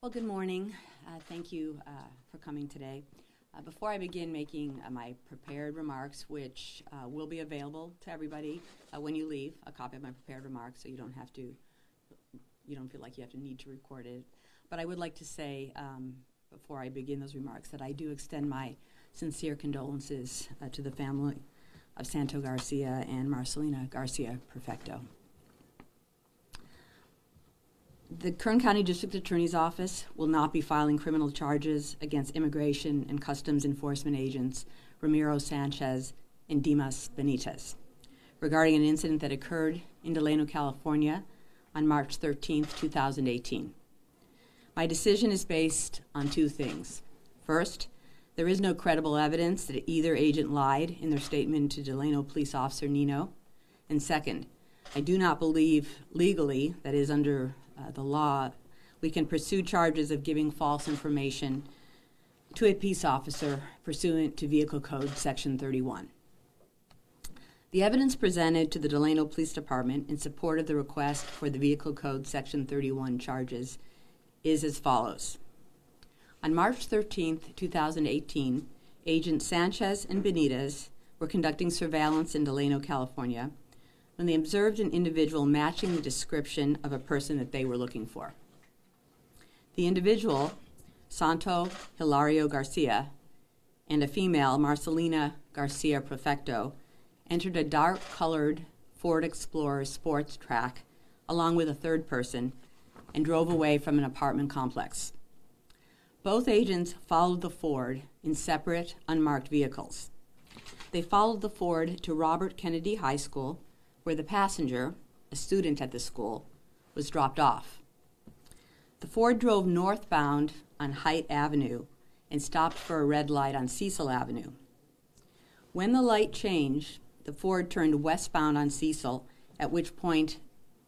Well, good morning. Thank you for coming today. Before I begin making my prepared remarks, which will be available to everybody when you leave, a copy of my prepared remarks, so you don't feel like you need to record it. But I would like to say, before I begin those remarks, that I do extend my sincere condolences to the family of Santo Garcia and Marcelina Garcia Perfecto. The Kern County District Attorney's Office will not be filing criminal charges against Immigration and Customs Enforcement agents Ramiro Sanchez and Dimas Benitez regarding an incident that occurred in Delano, California on March 13, 2018. My decision is based on two things. First, there is no credible evidence that either agent lied in their statement to Delano Police Officer Nino. And second, I do not believe legally, that is under the law, we can pursue charges of giving false information to a peace officer pursuant to Vehicle Code Section 31. The evidence presented to the Delano Police Department in support of the request for the Vehicle Code Section 31 charges is as follows. On March 13, 2018, Agents Sanchez and Benitez were conducting surveillance in Delano, California, when they observed an individual matching the description of a person that they were looking for. The individual, Santo Hilario Garcia, and a female, Marcelina Garcia Perfecto, entered a dark-colored Ford Explorer sports track along with a third person and drove away from an apartment complex. Both agents followed the Ford in separate, unmarked vehicles. They followed the Ford to Robert Kennedy High School, where the passenger, a student at the school, was dropped off. The Ford drove northbound on Haight Avenue and stopped for a red light on Cecil Avenue. When the light changed, the Ford turned westbound on Cecil, at which point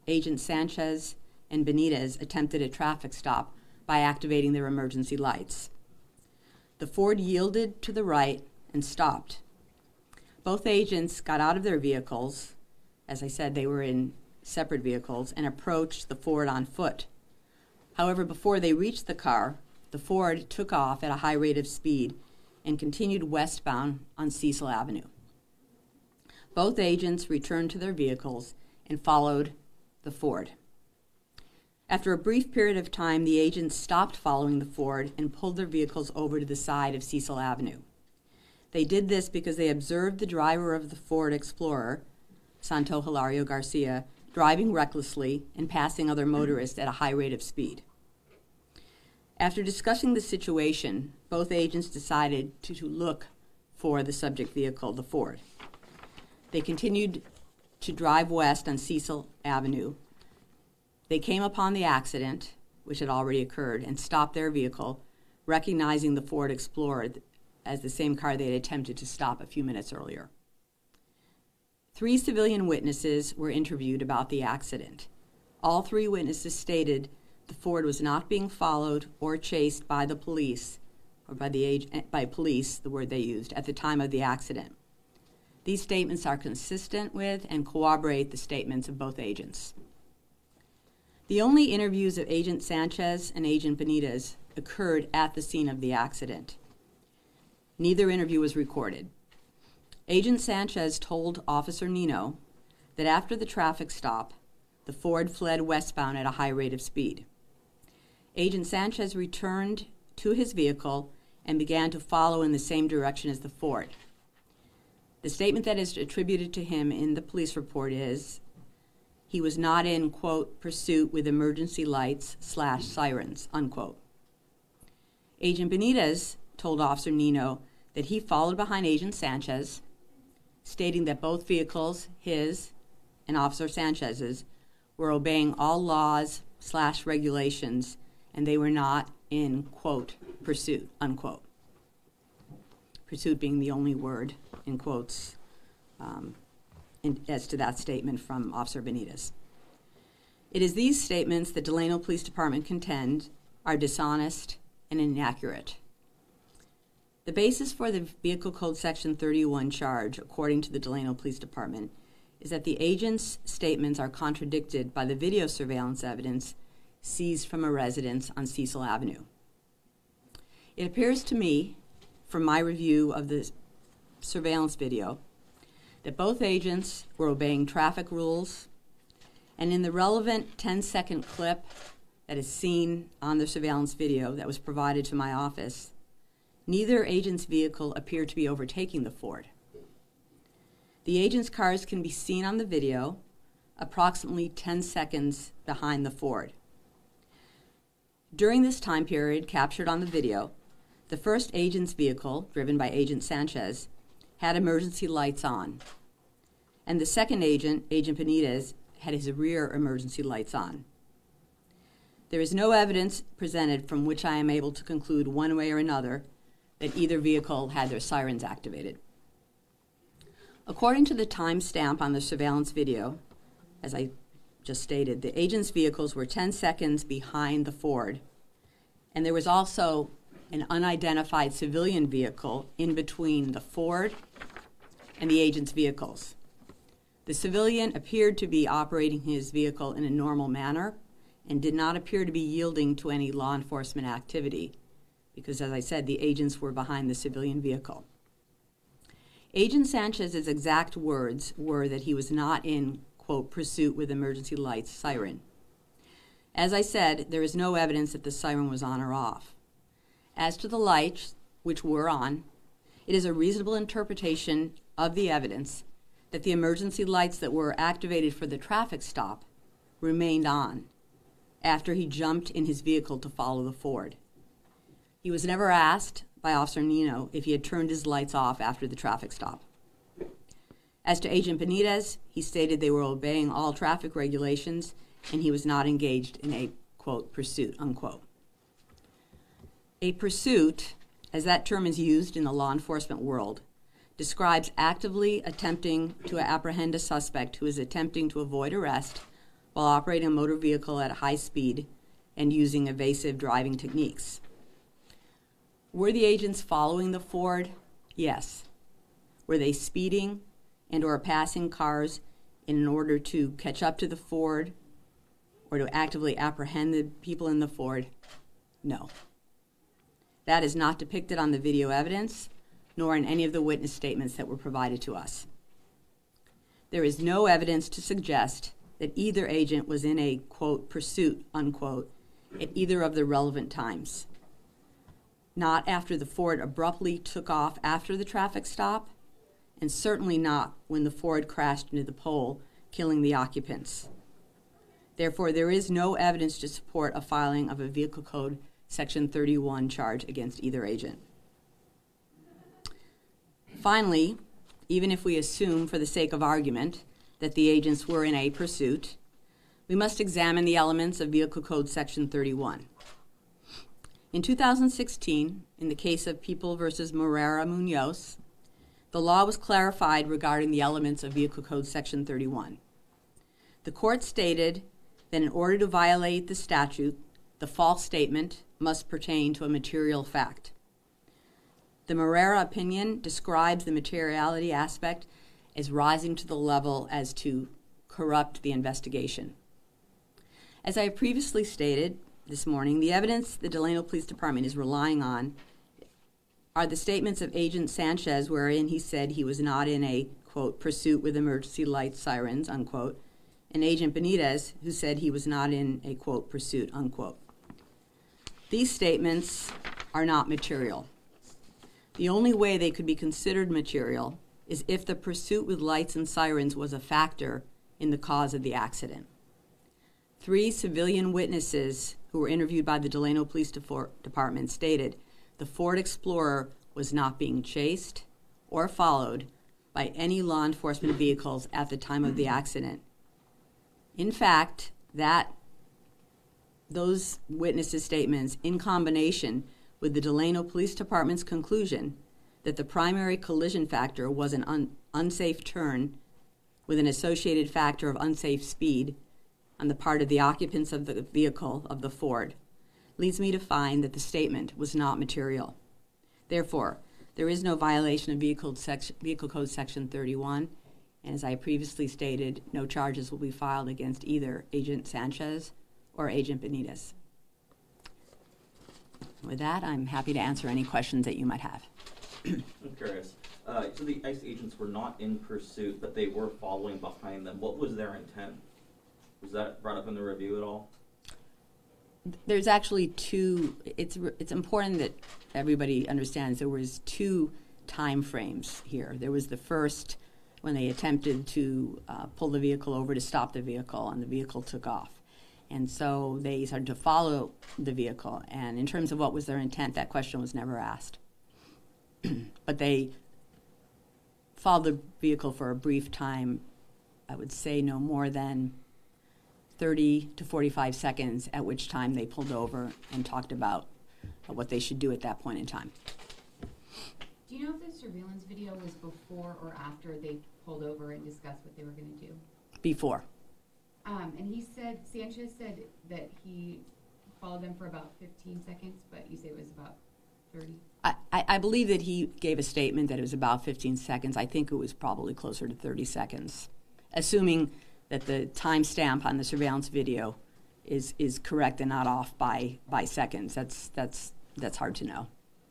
Agent Sanchez and Benitez attempted a traffic stop by activating their emergency lights. The Ford yielded to the right and stopped. Both agents got out of their vehicles. As I said, they were in separate vehicles, and approached the Ford on foot. However, before they reached the car, the Ford took off at a high rate of speed and continued westbound on Cecil Avenue. Both agents returned to their vehicles and followed the Ford. After a brief period of time, the agents stopped following the Ford and pulled their vehicles over to the side of Cecil Avenue. They did this because they observed the driver of the Ford Explorer, Santo Hilario Garcia, driving recklessly and passing other motorists at a high rate of speed. After discussing the situation, both agents decided to look for the subject vehicle, the Ford. They continued to drive west on Cecil Avenue. They came upon the accident, which had already occurred, and stopped their vehicle, recognizing the Ford Explorer as the same car they had attempted to stop a few minutes earlier. 3 civilian witnesses were interviewed about the accident. All 3 witnesses stated the Ford was not being followed or chased by the police, or by police, the word they used, at the time of the accident. These statements are consistent with and corroborate the statements of both agents. The only interviews of Agent Sanchez and Agent Benitez occurred at the scene of the accident. Neither interview was recorded. Agent Sanchez told Officer Nino that after the traffic stop, the Ford fled westbound at a high rate of speed. Agent Sanchez returned to his vehicle and began to follow in the same direction as the Ford. The statement that is attributed to him in the police report is, he was not in, quote, pursuit with emergency lights / sirens, unquote. Agent Benitez told Officer Nino that he followed behind Agent Sanchez, stating that both vehicles, his and Officer Sanchez's, were obeying all laws / regulations, and they were not in, quote, pursuit, unquote. Pursuit being the only word in quotes as to that statement from Officer Benitez. It is these statements that Delano Police Department contend are dishonest and inaccurate. The basis for the Vehicle Code Section 31 charge, according to the Delano Police Department, is that the agent's statements are contradicted by the video surveillance evidence seized from a residence on Cecil Avenue. It appears to me, from my review of the surveillance video, that both agents were obeying traffic rules, and in the relevant 10-second clip that is seen on the surveillance video that was provided to my office, neither agent's vehicle appeared to be overtaking the Ford. The agent's cars can be seen on the video approximately 10 seconds behind the Ford. During this time period captured on the video, the first agent's vehicle, driven by Agent Sanchez, had emergency lights on, and the second agent, Agent Benitez, had his rear emergency lights on. There is no evidence presented from which I am able to conclude one way or another that either vehicle had their sirens activated. According to the timestamp on the surveillance video, as I just stated, the agent's vehicles were 10 seconds behind the Ford, and there was also an unidentified civilian vehicle in between the Ford and the agent's vehicles. The civilian appeared to be operating his vehicle in a normal manner and did not appear to be yielding to any law enforcement activity because, as I said, the agents were behind the civilian vehicle. Agent Sanchez's exact words were that he was not in, quote, pursuit with emergency lights siren. As I said, there is no evidence that the siren was on or off. As to the lights, which were on, it is a reasonable interpretation of the evidence that the emergency lights that were activated for the traffic stop remained on after he jumped in his vehicle to follow the Ford. He was never asked by Officer Nino if he had turned his lights off after the traffic stop. As to Agent Benitez, he stated they were obeying all traffic regulations and he was not engaged in a, quote, pursuit, unquote. A pursuit, as that term is used in the law enforcement world, describes actively attempting to apprehend a suspect who is attempting to avoid arrest while operating a motor vehicle at a high speed and using evasive driving techniques. Were the agents following the Ford? Yes. Were they speeding and or passing cars in order to catch up to the Ford or to actively apprehend the people in the Ford? No. That is not depicted on the video evidence, nor in any of the witness statements that were provided to us. There is no evidence to suggest that either agent was in a, quote, pursuit, unquote, at either of the relevant times. Not after the Ford abruptly took off after the traffic stop, and certainly not when the Ford crashed into the pole, killing the occupants. Therefore, there is no evidence to support a filing of a Vehicle Code Section 31 charge against either agent. Finally, even if we assume for the sake of argument that the agents were in a pursuit, we must examine the elements of Vehicle Code Section 31. In 2016, in the case of People versus Morera Munoz, the law was clarified regarding the elements of Vehicle Code Section 31. The court stated that in order to violate the statute, the false statement must pertain to a material fact. The Morera opinion describes the materiality aspect as rising to the level as to corrupt the investigation. As I have previously stated this morning, the evidence the Delano Police Department is relying on are the statements of Agent Sanchez wherein he said he was not in a, quote, pursuit with emergency lights, sirens, unquote, and Agent Benitez, who said he was not in a, quote, pursuit, unquote. These statements are not material. The only way they could be considered material is if the pursuit with lights and sirens was a factor in the cause of the accident. 3 civilian witnesses who were interviewed by the Delano Police Department stated the Ford Explorer was not being chased or followed by any law enforcement vehicles at the time of the accident. In fact, those witnesses' statements, in combination with the Delano Police Department's conclusion that the primary collision factor was an unsafe turn with an associated factor of unsafe speed on the part of the occupants of the vehicle of the Ford, leads me to find that the statement was not material. Therefore, there is no violation of Vehicle Code Section 31, and as I previously stated, no charges will be filed against either Agent Sanchez or Agent Benitez. With that, I'm happy to answer any questions that you might have. I'm curious. So the ICE agents were not in pursuit, but they were following behind them. What was their intent? Was that brought up in the review at all? There's actually two. It's important that everybody understands there was two time frames here. There was the first when they attempted to pull the vehicle over to stop the vehicle, and the vehicle took off. And so they started to follow the vehicle. And in terms of what was their intent, that question was never asked. But they followed the vehicle for a brief time, I would say no more than 30 to 45 seconds, at which time they pulled over and talked about what they should do at that point in time. Do you know if the surveillance video was before or after they pulled over and discussed what they were going to do? Before. And Sanchez said that he followed them for about 15 seconds, but you say it was about 30? I believe that he gave a statement that it was about 15 seconds. I think it was probably closer to 30 seconds, assuming that the timestamp on the surveillance video is correct and not off by seconds. That's hard to know.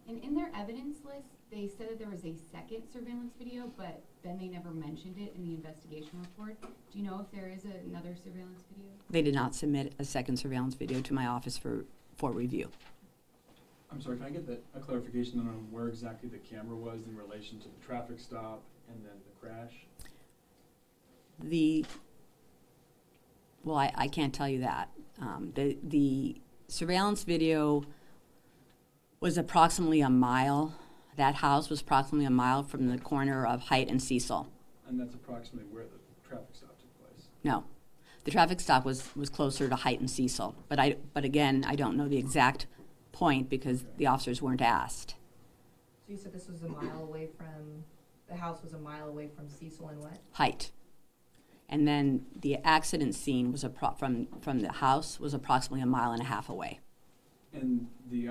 And in their evidence list, they said that there was a second surveillance video, but then they never mentioned it in the investigation report. Do you know if there is another surveillance video? They did not submit a second surveillance video to my office for review. I'm sorry, can I get a clarification on where exactly the camera was in relation to the traffic stop and then the crash? Well, I can't tell you that. The surveillance video was approximately a mile. That house was approximately a mile from the corner of Height and Cecil. And that's approximately where the traffic stop took place? No. The traffic stop was closer to Height and Cecil. But again, I don't know the exact point because the officers weren't asked. So you said this was a mile away from, the house was a mile away from Cecil and what? Height. And then the accident scene was from the house was approximately a mile and a half away. And the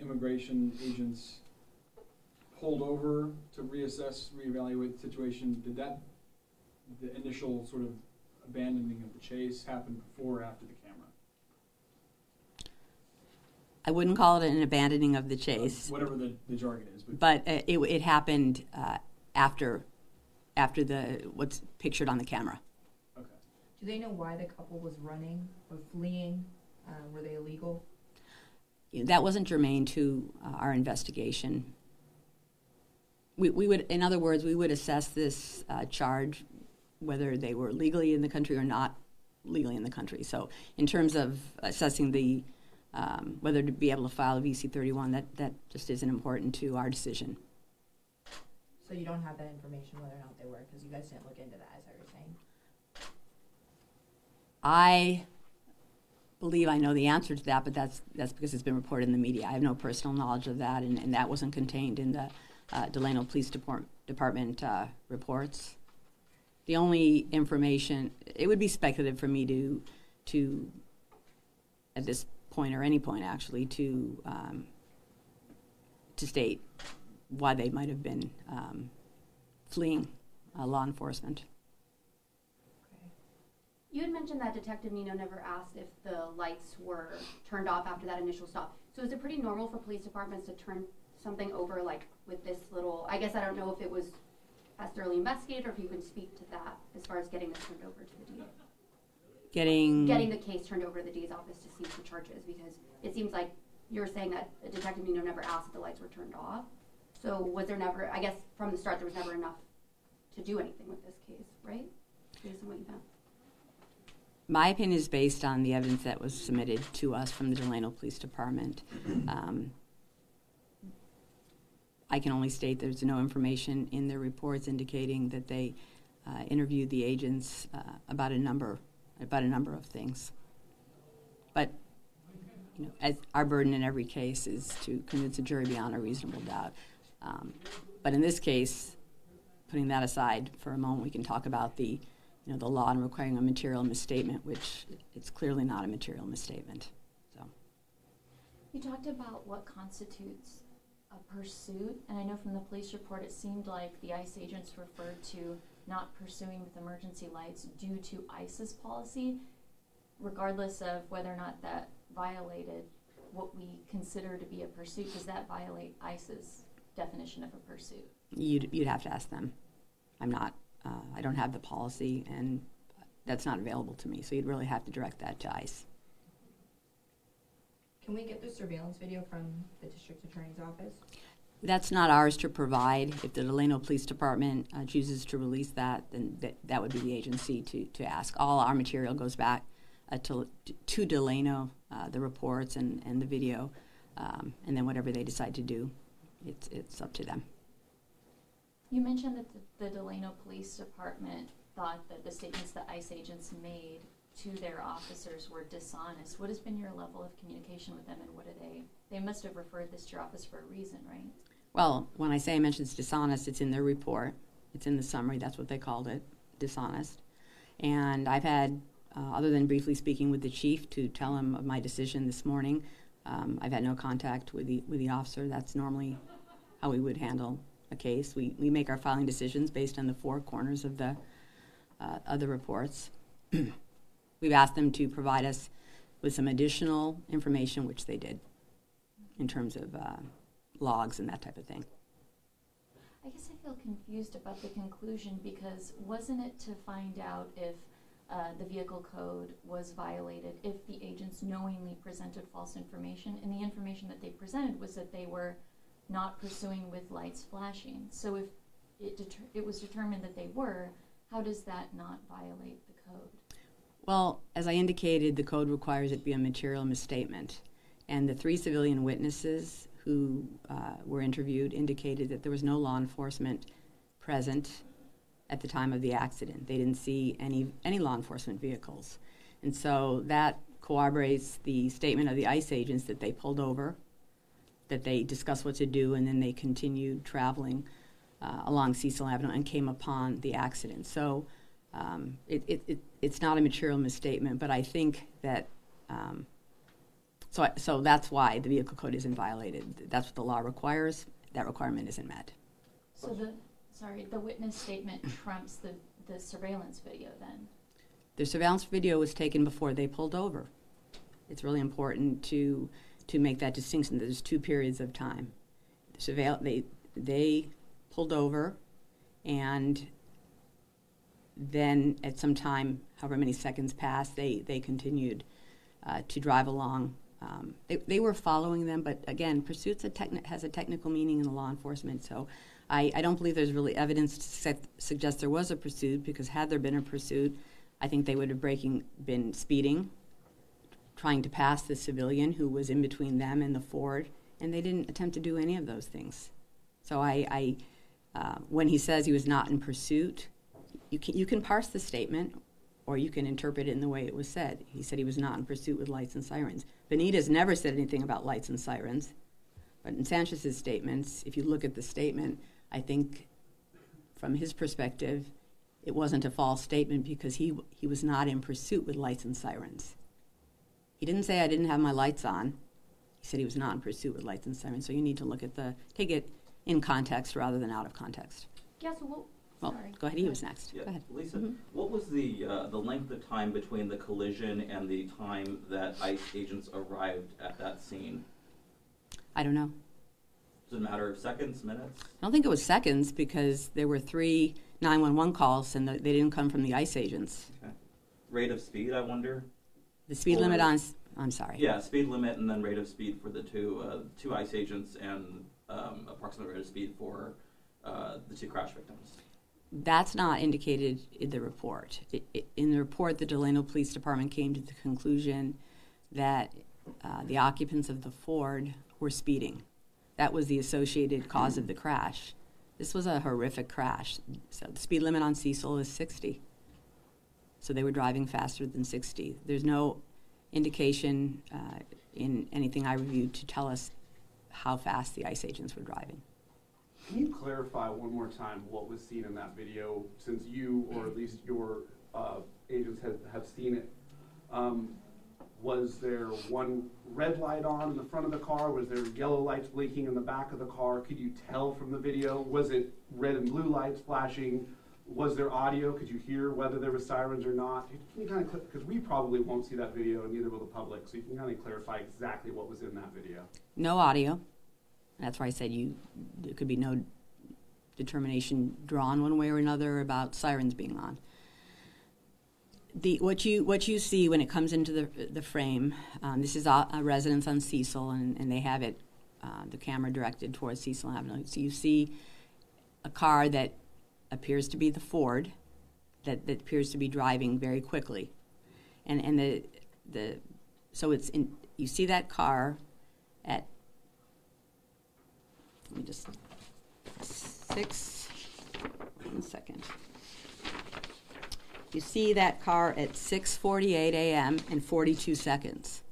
immigration agents pulled over to reevaluate the situation. Did the initial sort of abandoning of the chase happen before or after the camera? I wouldn't call it an abandoning of the chase. Whatever the jargon is. But it happened after what's pictured on the camera. Okay. Do they know why the couple was running or fleeing? Were they illegal? That wasn't germane to our investigation. We would, in other words, we would assess this charge whether they were legally in the country or not legally in the country. So in terms of assessing the whether to be able to file a VC-31, that just isn't important to our decision. So you don't have that information whether or not they were, because you guys didn't look into that, is that what you're saying? I believe I know the answer to that, but that's because it's been reported in the media. I have no personal knowledge of that, and that wasn't contained in the Delano Police Department reports. The only information, it would be speculative for me to at this point or any point actually to state why they might have been fleeing law enforcement. Okay. You had mentioned that Detective Nino never asked if the lights were turned off after that initial stop. So is it pretty normal for police departments to turn something over, like with this little, I guess I don't know if it was as thoroughly investigated or if you can speak to that as far as getting this turned over to the DA? Getting the case turned over to the DA's office to see for charges, because it seems like you're saying that Detective Nino never asked if the lights were turned off. So was there never, I guess from the start there was never enough to do anything with this case, right? Based on what you found. My opinion is based on the evidence that was submitted to us from the Delano Police Department. I can only state there's no information in their reports indicating that they interviewed the agents about a number of things. But as our burden in every case is to convince a jury beyond a reasonable doubt. But in this case, putting that aside for a moment, we can talk about the law and requiring a material misstatement, which it's clearly not a material misstatement. So, you talked about what constitutes a pursuit, and I know from the police report it seemed like the ICE agents referred to not pursuing with emergency lights due to ICE's policy. regardless of whether or not that violated what we consider to be a pursuit, does that violate ICE's definition of a pursuit? You'd have to ask them. I'm not, I don't have the policy, and that's not available to me, so you'd really have to direct that to ICE. Can we get the surveillance video from the district attorney's office? That's not ours to provide. If the Delano Police Department chooses to release that, then that would be the agency to ask. All our material goes back to Delano, the reports and the video, and then whatever they decide to do, it's up to them. You mentioned that the Delano Police Department thought that the statements that ICE agents made to their officers were dishonest. What has been your level of communication with them, and what are they must have referred this to your office for a reason, right? Well, when I mention it's dishonest, it's in their report. It's in the summary. That's what they called it, dishonest. And I've had, other than briefly speaking with the chief to tell him of my decision this morning, I've had no contact with the officer. That's normally how we would handle a case. We make our filing decisions based on the four corners of the reports. We've asked them to provide us with some additional information, which they did, in terms of logs and that type of thing. I guess I feel confused about the conclusion, because wasn't it to find out if the vehicle code was violated if the agents knowingly presented false information? And the information that they presented was that they were not pursuing with lights flashing. So if it was determined that they were, how does that not violate the code? Well, as I indicated, the code requires it be a material misstatement. And the 3 civilian witnesses who were interviewed indicated that there was no law enforcement present at the time of the accident. They didn't see any law enforcement vehicles. And so that corroborates the statement of the ICE agents that they pulled over, that they discussed what to do, and then they continued traveling along Cecil Avenue and came upon the accident. So it's not a material misstatement, but I think that so that's why the vehicle code isn't violated. That's what the law requires. That requirement isn't met. So the witness statement trumps the surveillance video then? The surveillance video was taken before they pulled over. It's really important to make that distinction. There's 2 periods of time. They pulled over, and then at some time, however many seconds passed, they continued to drive along. They were following them, but again, pursuit has a technical meaning in the law enforcement, so I don't believe there's really evidence to suggest there was a pursuit, because had there been a pursuit, I think they would have been speeding, trying to pass the civilian who was in between them and the Ford, and they didn't attempt to do any of those things. So when he says he was not in pursuit, you can parse the statement, or you can interpret it in the way it was said. He said he was not in pursuit with lights and sirens. Benitez never said anything about lights and sirens. But in Sanchez's statements, if you look at the statement, I think from his perspective, it wasn't a false statement, because he was not in pursuit with lights and sirens. He didn't say I didn't have my lights on. He said he was not in pursuit with lights and sirens. So you need to look at take it in context rather than out of context. Yeah, so Well, sorry. go ahead. He was next. Yeah, Go ahead. Lisa, Mhm. what was the length of time between the collision and the time that ICE agents arrived at that scene? I don't know. Was it a matter of seconds, minutes? I don't think it was seconds, because there were 3 911 calls, and they didn't come from the ICE agents. Okay. Rate of speed, I wonder? The speed Or- limit I'm sorry. Yeah, speed limit and then rate of speed for the two ICE agents, and approximate rate of speed for the 2 crash victims. That's not indicated in the report. In the report, the Delano Police Department came to the conclusion that the occupants of the Ford were speeding. That was the associated cause of the crash. This was a horrific crash. So the speed limit on Cecil is 60. So they were driving faster than 60. There's no indication in anything I reviewed to tell us how fast the ICE agents were driving. Can you clarify one more time what was seen in that video, since you, or at least your agents have seen it? Was there one red light on in the front of the car? Was there yellow lights blinking in the back of the car? Could you tell from the video? Was it red and blue lights flashing? Was there audio? Could you hear whether there was sirens or not? Can you kind of, because we probably won't see that video, and neither will the public, so you can kind of clarify exactly what was in that video. No audio. That's why I said there could be no determination drawn one way or another about sirens being on. What you see when it comes into the frame, this is a residence on Cecil, and they have it, the camera directed towards Cecil Avenue. So you see a car that appears to be the Ford, that appears to be driving very quickly, and so it's in. You see that car at, let me just 1 second. You see that car at 6:48 a.m. and 42 seconds.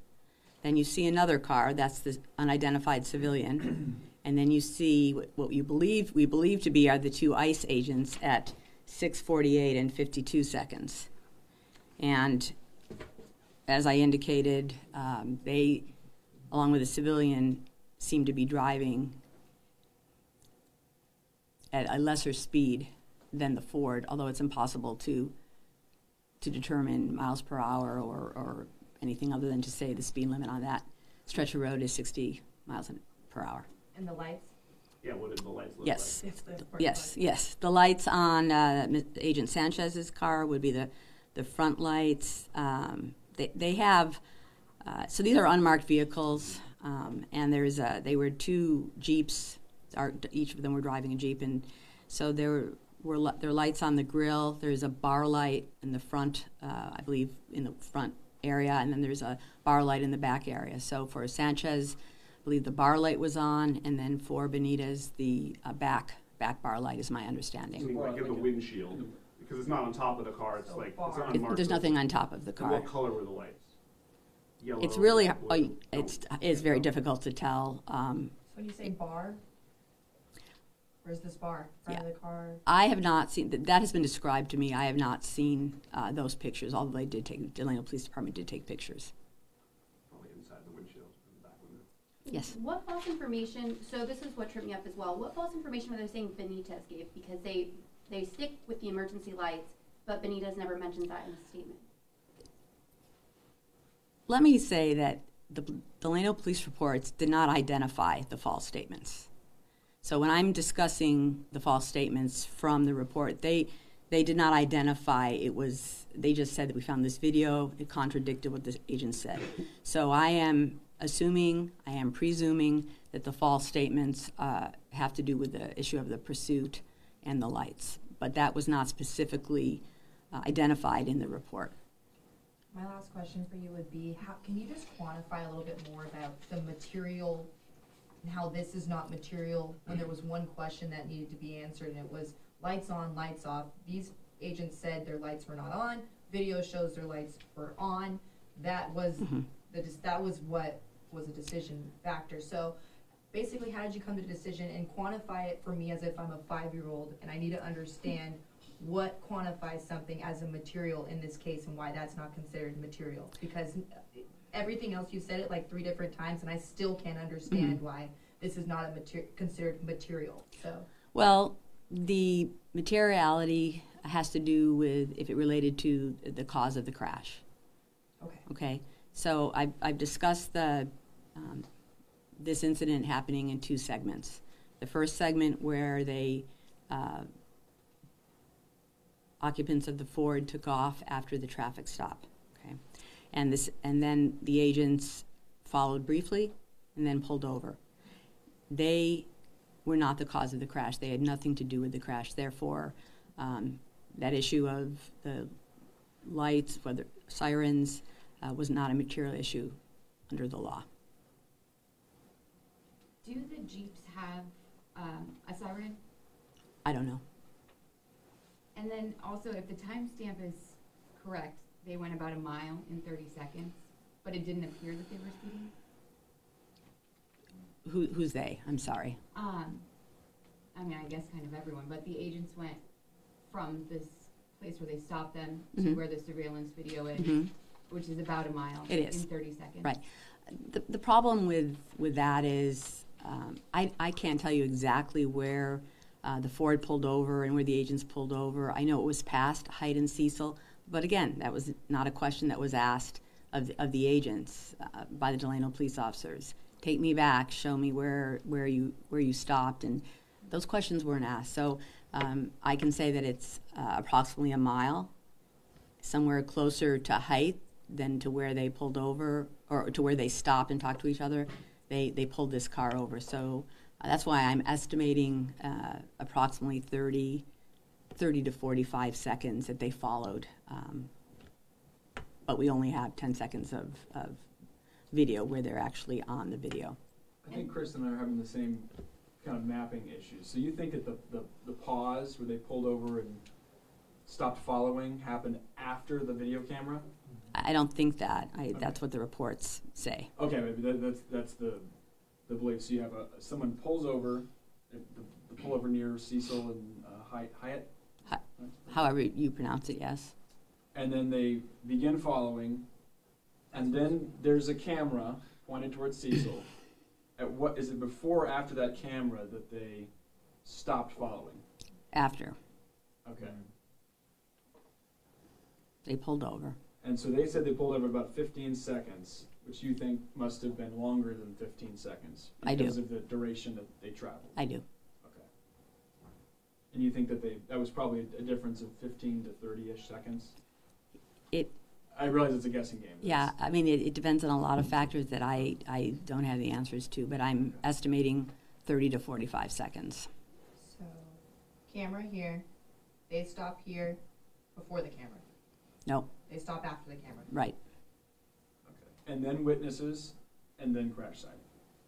Then you see another car, that's the unidentified civilian, and then you see what we believe to be are the two ICE agents at 6:48 and 52 seconds. And as I indicated, they, along with the civilian, seem to be driving at a lesser speed than the Ford, although it's impossible to determine miles per hour or anything other than to say the speed limit on that stretch of road is 60 miles per hour. And the lights? Yeah, what did the lights look Yes. like? It's the Yes. The lights on Agent Sanchez's car would be the front lights. They have, so these are unmarked vehicles, and they were two Jeeps. Each of them were driving a Jeep, and so there are lights on the grill. There's a bar light in the front, I believe, in the front area, and then there's a bar light in the back area. So for Sanchez, I believe the bar light was on, and then for Benitez, the back bar light is my understanding. So like in the windshield, because it's not on top of the car. It's So like bar. it's unmarked. There's nothing on top of the And car. what color were the lights? Yellow. It's really blue? it's very difficult to tell. So when you say bar, where's this bar? Front of the car? I have not seen that has been described to me. I have not seen those pictures, although Delano Police Department did take pictures. Probably inside the windshield, in the back window. Yes. What false information, so this is what tripped me up as well, what false information were they saying Benitez gave? Because they stick with the emergency lights, but Benitez never mentions that in his statement. Let me say that the Delano Police reports did not identify the false statements. So when I'm discussing the false statements from the report, they did not identify they just said that we found this video, it contradicted what the agent said. So I am presuming that the false statements have to do with the issue of the pursuit and the lights, but that was not specifically identified in the report. My last question for you would be, can you just quantify a little bit more about the material and how this is not material when there was one question that needed to be answered and it was lights on, lights off. These agents said their lights were not on. Video shows their lights were on. That was that was what was a decision factor. So basically, how did you come to the decision and quantify it for me as if I'm a 5-year-old and I need to understand what quantifies something as a material in this case and why that's not considered material? Because everything else you said it like 3 different times and I still can't understand why this is not considered material. So well, the materiality has to do with if it related to the cause of the crash. Okay. So I've discussed this incident happening in 2 segments. The first segment where occupants of the Ford took off after the traffic stop. Okay, and then the agents followed briefly and then pulled over. They were not the cause of the crash. They had nothing to do with the crash. Therefore, that issue of the lights, whether sirens, was not a material issue under the law. Do the Jeeps have a siren? I don't know. And then also, if the timestamp is correct, they went about a mile in 30 seconds, but it didn't appear that they were speeding? Who's they? I'm sorry. I mean, I guess kind of everyone, but the agents went from this place where they stopped them to where the surveillance video is, which is about a mile in 30 seconds. Right. The problem with that is I can't tell you exactly where the Ford pulled over and where the agents pulled over. I know it was past Height and Cecil, but again, that was not a question that was asked of the agents by the Delano police officers. Take me back, show me where you stopped, and those questions weren't asked. So I can say that it's approximately a mile, somewhere closer to Height than to where they pulled over or to where they stopped and talked to each other. They pulled this car over. So that's why I'm estimating approximately 30 to 45 seconds that they followed. But we only have 10 seconds of video where they're actually on the video. I think Chris and I are having the same kind of mapping issues. So you think that the pause where they pulled over and stopped following happened after the video camera? I don't think that. That's what the reports say. Okay, maybe that's the belief. So you have someone pulls over, the pullover near Cecil and Hyatt? However you pronounce it, yes. And then they begin following, and then there's a camera pointed towards Cecil. At what is it before or after that camera that they stopped following? After. Okay. They pulled over. And so they said they pulled over about 15 seconds, which you think must have been longer than 15 seconds I do. because of the duration that they traveled. I do. Okay. And you think that that was probably a difference of 15 to 30-ish seconds? I realize it's a guessing game. Yeah, I mean, it depends on a lot of factors that I don't have the answers to, but I'm estimating 30 to 45 seconds. So, camera here, they stop here before the camera. No. They stop after the camera. Right. Okay. And then witnesses, and then crash site,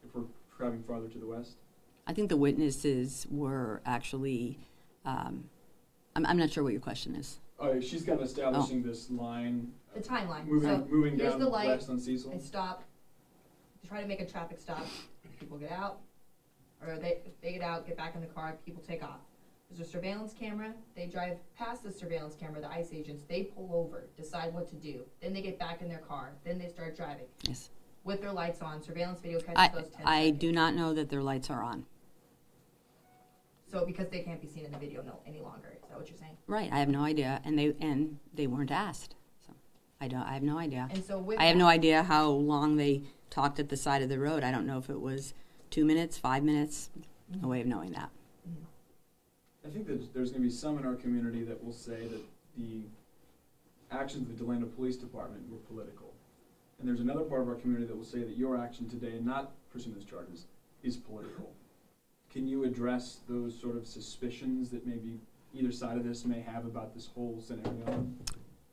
if we're driving farther to the west? I think the witnesses were actually, I'm not sure what your question is. She's kind of establishing this line. The timeline. Moving here's down the light, west on Cecil. they stop, they try to make a traffic stop, people get out, or they get out, get back in the car, people take off. There's a surveillance camera, they drive past the surveillance camera, the ICE agents, they pull over, decide what to do, then they get back in their car, then they start driving. Yes. With their lights on, surveillance video catches those 10 I seconds. do not know that their lights are on. So because they can't be seen in the video any longer, is that what you're saying? Right, I have no idea, and they weren't asked. So I have no idea. And so with I have no idea how long they talked at the side of the road. I don't know if it was 2 minutes, 5 minutes. No way of knowing that. I think that there's going to be some in our community that will say that the actions of the Delano Police Department were political. And there's another part of our community that will say that your action today, in not pursuing those charges, is political. Can you address those sort of suspicions that maybe either side of this may have about this whole scenario?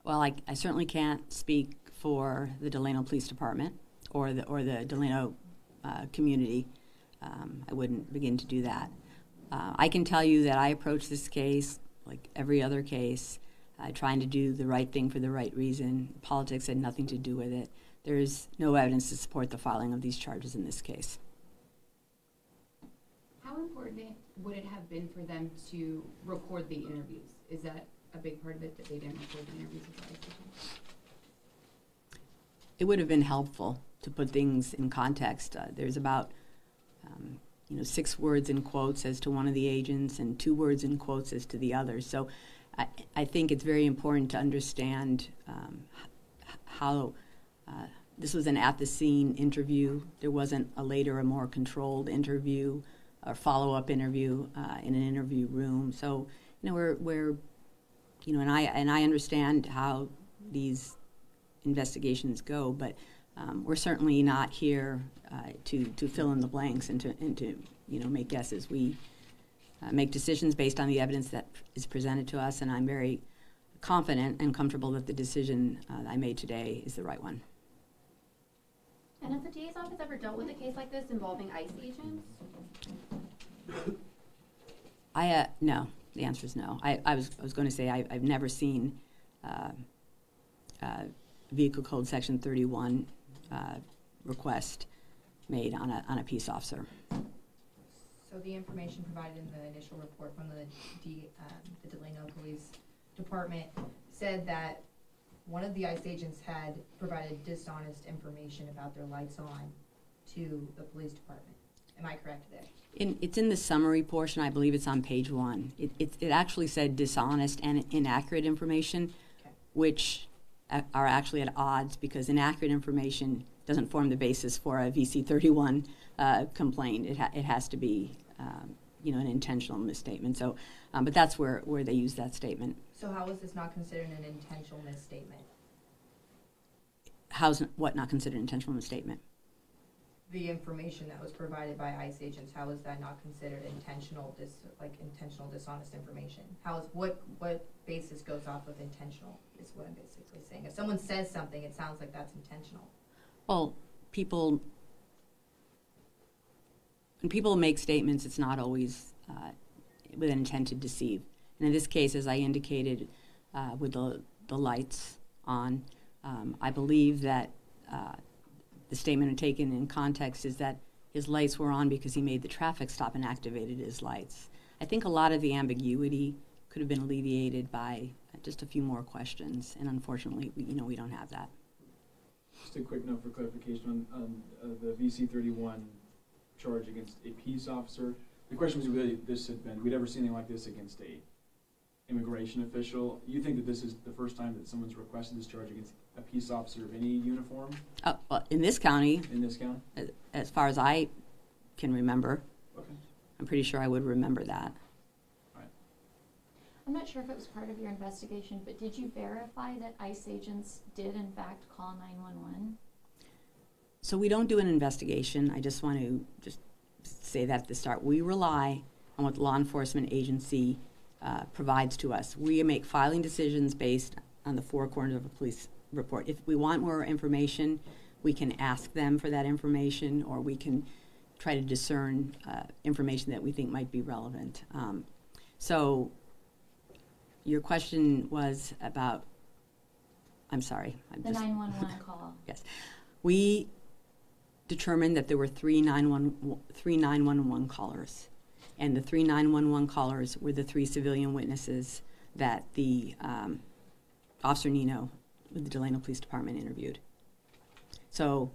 Well, I certainly can't speak for the Delano Police Department or the Delano community. I wouldn't begin to do that. I can tell you that I approach this case like every other case, trying to do the right thing for the right reason. Politics had nothing to do with it. There is no evidence to support the filing of these charges in this case. How important would it have been for them to record the interviews? Is that a big part of it, that they didn't record the interviews with the ICE agents? It would have been helpful to put things in context. There's about 6 words in quotes as to one of the agents and 2 words in quotes as to the other. So I think it's very important to understand how this was an at-the-scene interview. There wasn't a later, a more controlled interview or follow-up interview in an interview room. So, we're and I understand how these investigations go, but we're certainly not here to fill in the blanks and to make guesses. We make decisions based on the evidence that is presented to us, and I'm very confident and comfortable that the decision I made today is the right one. And has the DA's office ever dealt with a case like this involving ICE agents? No. The answer is no. I was going to say I've never seen Vehicle Code Section 31 request made on a peace officer. So the information provided in the initial report from the Delano Police Department said that one of the ICE agents had provided dishonest information about their lights on to the police department. Am I correct there? It's in the summary portion. I believe it's on page 1. It actually said dishonest and inaccurate information, Okay. which are actually at odds because inaccurate information doesn't form the basis for a VC-31 complaint. It has to be, an intentional misstatement. So, but that's where they use that statement. So how is this not considered an intentional misstatement? How's what not considered intentional misstatement? The information that was provided by ICE agents, how is that not considered intentional dishonest information? What basis goes off of intentional is what I'm basically saying. If someone says something, it sounds like that's intentional. Well, when people make statements, it's not always with an intent to deceive. And in this case, as I indicated, with the lights on, I believe that the statement taken in context is that his lights were on because he made the traffic stop and activated his lights. I think a lot of the ambiguity could have been alleviated by just a few more questions, and unfortunately, we don't have that. Just a quick note for clarification on the VC-31 charge against a peace officer. The question was whether we'd ever seen anything like this against a immigration official. You think that this is the first time that someone's requested this charge against a peace officer of any uniform? Well, in this county, as far as I can remember, okay. I'm pretty sure I would remember that. Right. I'm not sure if it was part of your investigation, but did you verify that ICE agents did in fact call 911? So we don't do an investigation. I just want to say that at the start. We rely on what the law enforcement agency provides to us. We make filing decisions based on the four corners of a police report. If we want more information, we can ask them for that information, or we can try to discern information that we think might be relevant. So your question was about, I'm sorry. The 911 call. Yes. We determined that there were three 911 callers. And the three 911 callers were the three civilian witnesses that the Officer Nino with the Delano Police Department interviewed. So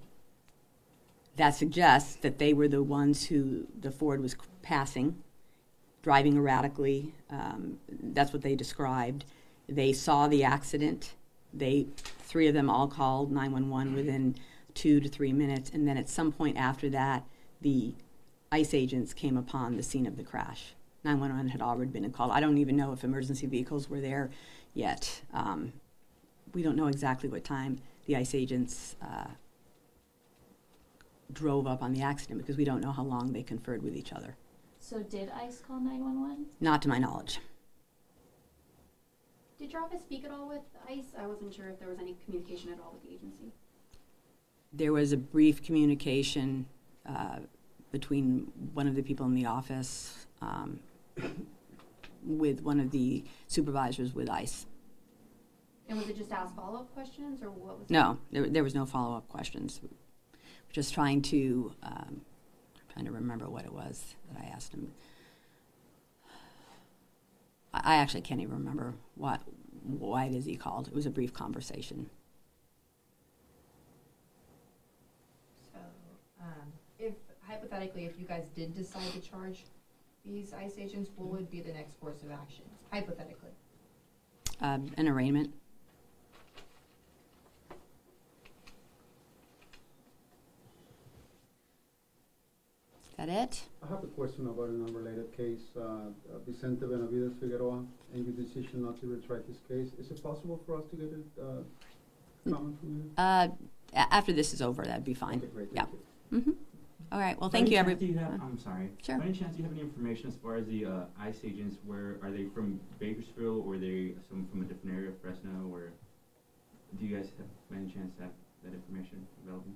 that suggests that they were the ones who the Ford was passing, driving erratically. That's what they described. They saw the accident. Three of them all called 911 within 2 to 3 minutes, and then at some point after that, the ICE agents came upon the scene of the crash. 911 had already been called. I don't even know if emergency vehicles were there yet. We don't know exactly what time the ICE agents drove up on the accident because we don't know how long they conferred with each other. So did ICE call 911? Not to my knowledge. Did your office speak at all with ICE? I wasn't sure if there was any communication at all with the agency. There was a brief communication between one of the people in the office with one of the supervisors with ICE. And was it just ask follow-up questions, or what was No, there was no follow-up questions. We're just trying to remember what it was that I asked him. I actually can't even remember why it is he called. It was a brief conversation. So, hypothetically, if you guys did decide to charge these ICE agents, what would be the next course of action? Hypothetically. An arraignment. Is that it? I have a question about an unrelated case. Vicente Benavides Figueroa, and your decision not to retry this case. Is it possible for us to get a comment from you? After this is over, that'd be fine. Okay, great. Yeah. Thank you. Mm-hmm. All right. Well, thank you, everybody. I'm sorry. Sure. By any chance, do you have any information as far as the ICE agents? Where are they from? Bakersfield, or are they some from a different area, Fresno, or do you guys have by any chance that information available?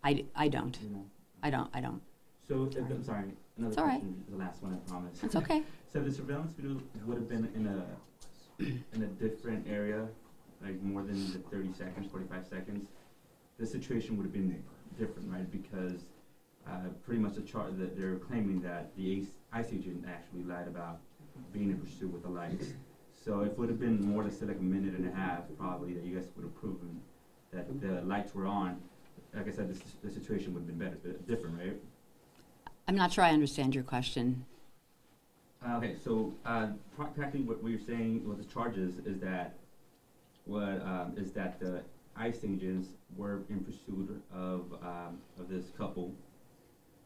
I don't. You know? I don't. So, I'm sorry, another It's all right. question, the last one, I promise. It's okay. So the surveillance video would have been in a different area, like more than the 30 seconds, 45 seconds. The situation would have been different, right? Because pretty much the chart that they're claiming that the ICE agent actually lied about being in pursuit with the lights. So it would have been more than say like a minute and a half, probably, that you guys would have proven that the lights were on. Like I said, the situation would have been different, right? I'm not sure I understand your question. Okay, so practically what you're saying with the charges is that the ICE agents were in pursuit of this couple,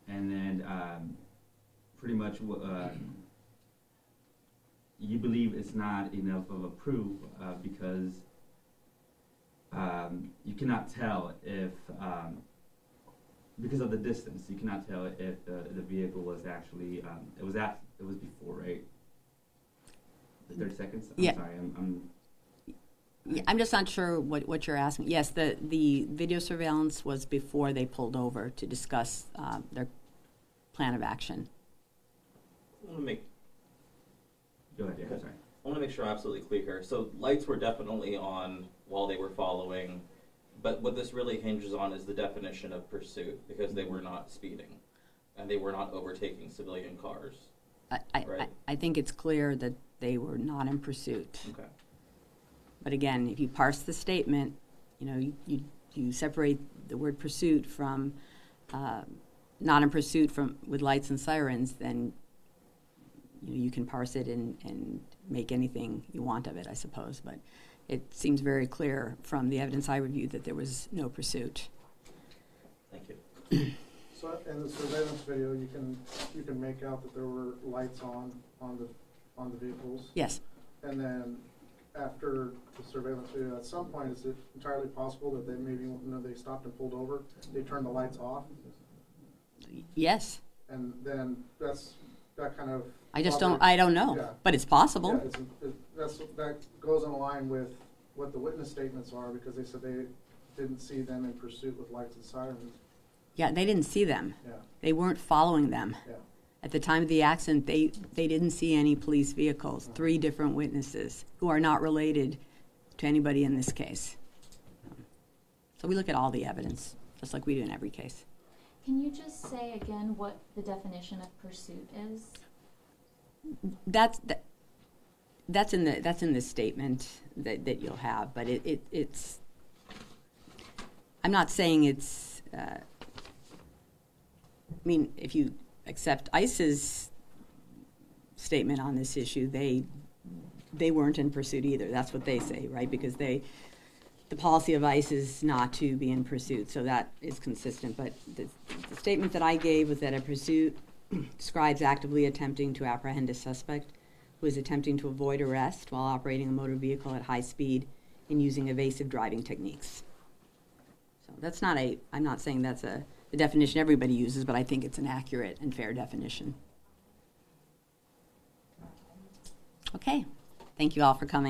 and then pretty much you believe it's not enough of a proof because you cannot tell if because of the distance, you cannot tell if the vehicle was actually it was before, right? The 30 seconds. Yeah. I'm sorry. Yeah, I'm just not sure what you're asking. Yes, the video surveillance was before they pulled over to discuss their plan of action. I want to make. Go ahead. Yeah, sorry. I want to make sure I'm absolutely clear here. So lights were definitely on while they were following, but what this really hinges on is the definition of pursuit, because they were not speeding, and they were not overtaking civilian cars. I think it's clear that they were not in pursuit. Okay. But again, if you parse the statement, you separate the word pursuit from not in pursuit from with lights and sirens, then you can parse it and make anything you want of it, I suppose. But it seems very clear from the evidence I reviewed that there was no pursuit. Thank you. So in the surveillance video, you can make out that there were lights on the vehicles. Yes. And then after the surveillance video, at some point, is it entirely possible that they maybe they stopped and pulled over, they turned the lights off, Yes. and then that kind of. I don't know, Yeah. but it's possible. Yeah, that goes in line with what the witness statements are, because they said they didn't see them in pursuit with lights and sirens. Yeah, they didn't see them. Yeah. They weren't following them. Yeah. At the time of the accident, they didn't see any police vehicles. 3 different witnesses who are not related to anybody in this case. So we look at all the evidence, just like we do in every case. Can you just say again what the definition of pursuit is? That's in the statement that you'll have, but it's. I'm not saying it's. I mean, if you accept ICE's statement on this issue, they weren't in pursuit either. That's what they say, right? Because the policy of ICE is not to be in pursuit, so that is consistent. But the statement that I gave was that a pursuit describes actively attempting to apprehend a suspect who is attempting to avoid arrest while operating a motor vehicle at high speed and using evasive driving techniques. So that's not I'm not saying that's the definition everybody uses, but I think it's an accurate and fair definition. Okay. Thank you all for coming.